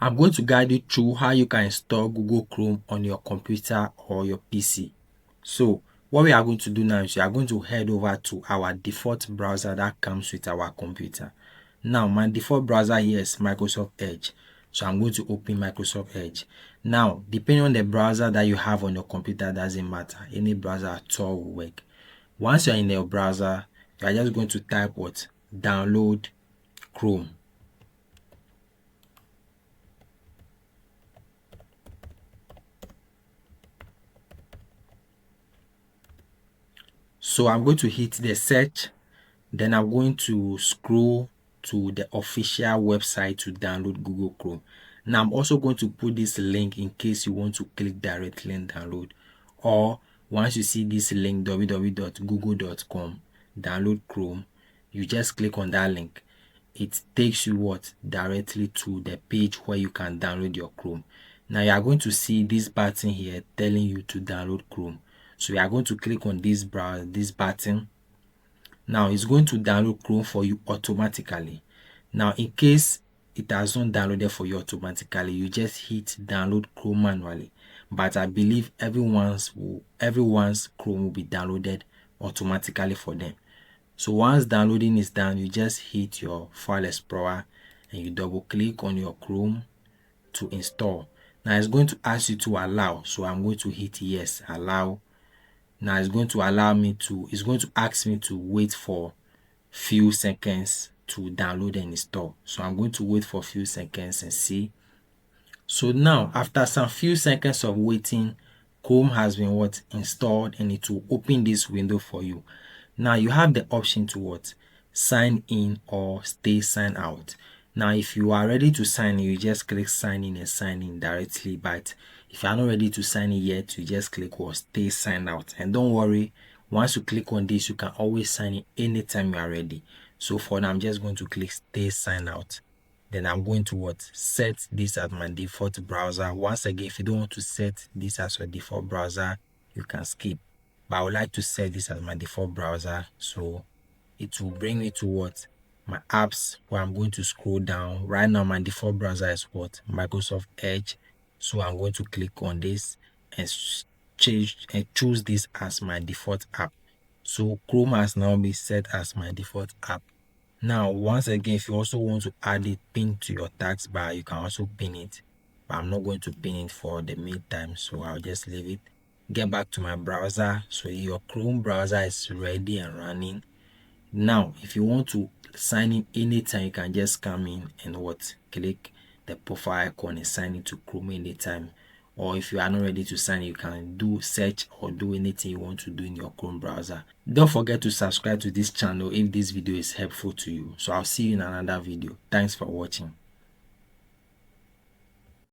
I'm going to guide you through how you can install Google Chrome on your computer or your PC. So what we are going to do now is we are going to head over to our default browser that comes with our computer. Now my default browser here is Microsoft Edge. So I'm going to open Microsoft Edge. Now, depending on the browser that you have on your computer, doesn't matter. Any browser at all will work. Once you're in your browser, you are just going to type what? Download Chrome. So I'm going to hit the search, then I'm going to scroll to the official website to download Google Chrome. Now I'm also going to put this link in case you want to click directly and download, or once you see this link www.google.com download Chrome, you just click on that link. It takes you directly to the page where you can download your Chrome. Now you are going to see this button here telling you to download Chrome. So you are going to click on this button. Now it's going to download Chrome for you automatically. Now in case it has not downloaded for you automatically, you just hit download Chrome manually. But I believe everyone's Chrome will be downloaded automatically for them. So once downloading is done, you just hit your file explorer and you double click on your Chrome to install. Now it's going to ask you to allow, so I'm going to hit yes, allow. Now it's going to ask me to wait for few seconds to download and install. So I'm going to wait for a few seconds and see. So now after some few seconds of waiting, Chrome has been installed, and it will open this window for you. Now you have the option to sign in or stay sign out. Now if you are ready to sign in, you just click sign in and sign in directly. But if you are not ready to sign in yet, you just click stay sign out. And don't worry, once you click on this, you can always sign in anytime you are ready. So for now, I'm just going to click stay sign out. Then I'm going to set this as my default browser. Once again, if you don't want to set this as your default browser, you can skip. But I would like to set this as my default browser, so it will bring me to my apps, where I'm going to scroll down. Right now my default browser is Microsoft Edge. So I'm going to click on this and choose this as my default app. So Chrome has now been set as my default app. Now once again, if you also want to add it pin to your taskbar, you can also pin it, but I'm not going to pin it for the meantime, so I'll just leave it. Get back to my browser. So your Chrome browser is ready and running. Now if you want to sign in anytime, you can just come in and click the profile icon and sign into Chrome anytime. Or if you are not ready to sign in, you can do search or do anything you want to do in your Chrome browser. Don't forget to subscribe to this channel if this video is helpful to you. So I'll see you in another video. Thanks for watching.